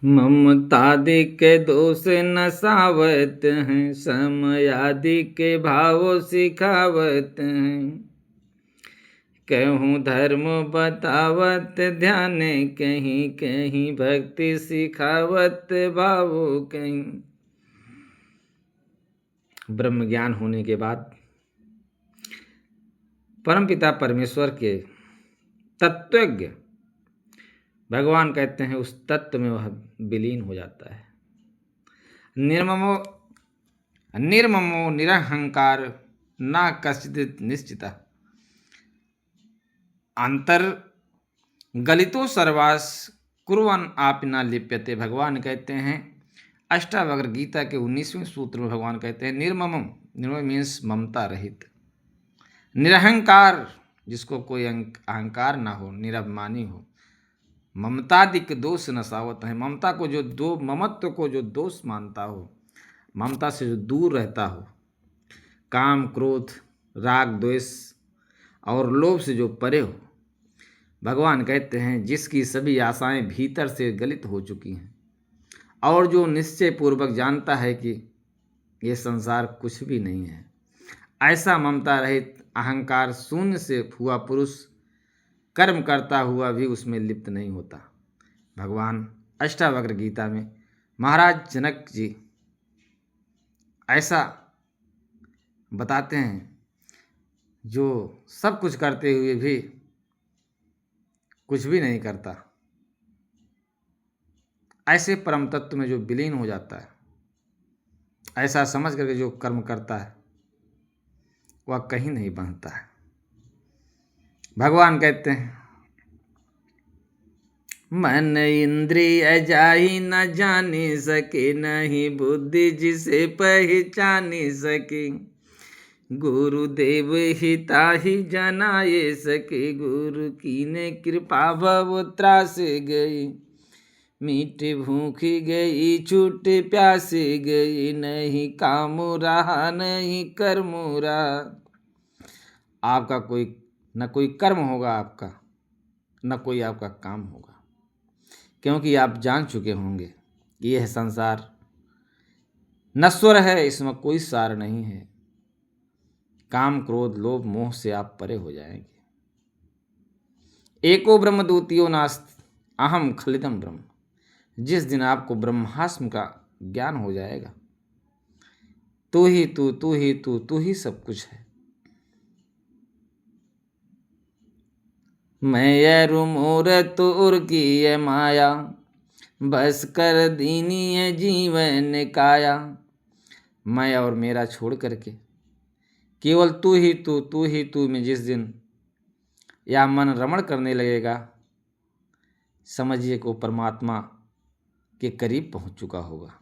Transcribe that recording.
ममतादि के दोष नसावत हैं, समयादि के भाव सिखावत हैं। कहूँ धर्म बतावत ध्यान कहीं, कहीं भक्ति सिखावत भाव कहीं। ब्रह्म ज्ञान होने के बाद परमपिता परमेश्वर के तत्वज्ञ भगवान कहते हैं उस तत्व में वह विलीन हो जाता है। निर्ममो निर्ममो निरहंकार ना कश्चित् निश्चिता अंतर गलितो सर्वास कुर्वन् आपि न लिप्यते। भगवान कहते हैं अष्टावक्र गीता के 19वें सूत्र में भगवान कहते हैं निर्ममम, निर्मम मीन्स ममता रहित, निरहंकार जिसको कोई अहंकार ना हो, निरभिमानी हो, ममतादिक दोष नसावत है। ममता को जो ममत्व को जो दोष मानता हो, ममता से जो दूर रहता हो, काम क्रोध राग द्वेष और लोभ से जो परे हो, भगवान कहते हैं जिसकी सभी आशाएं भीतर से गलित हो चुकी हैं और जो निश्चय पूर्वक जानता है कि ये संसार कुछ भी नहीं है, ऐसा ममता रहित अहंकार शून्य से हुआ पुरुष कर्म करता हुआ भी उसमें लिप्त नहीं होता। भगवान अष्टावक्र गीता में महाराज जनक जी ऐसा बताते हैं जो सब कुछ करते हुए भी कुछ भी नहीं करता, ऐसे परम तत्व में जो विलीन हो जाता है, ऐसा समझ करके जो कर्म करता है वह कहीं नहीं बनता है। भगवान कहते हैं मन इंद्रिय जाहि न जानी सके, नहीं बुद्धि जिसे पहचानी सके। गुरुदेव हिताहि जनाए सके, गुरु कीने कृपा भव त्रास गई। मीठी भूखी गई छूट प्यासी गई, नहीं काम रहा नहीं कर्म रहा। आपका न कोई कर्म होगा आपका, न कोई आपका काम होगा, क्योंकि आप जान चुके होंगे कि यह संसार नश्वर है, इसमें कोई सार नहीं है। काम क्रोध लोभ मोह से आप परे हो जाएंगे। एको ब्रह्म द्वितीयो नास्ति अहम खलिदम ब्रह्म। जिस दिन आपको ब्रह्मास्म का ज्ञान हो जाएगा, तू ही तू, तू ही तू, तू ही सब कुछ है। मैं रुमोर तोर की ये माया, बस कर दीनी है जीवन काया। मैं और मेरा छोड़ करके केवल तू ही तू, तू ही तू में जिस दिन या मन रमण करने लगेगा, समझिए को परमात्मा के करीब पहुंच चुका होगा।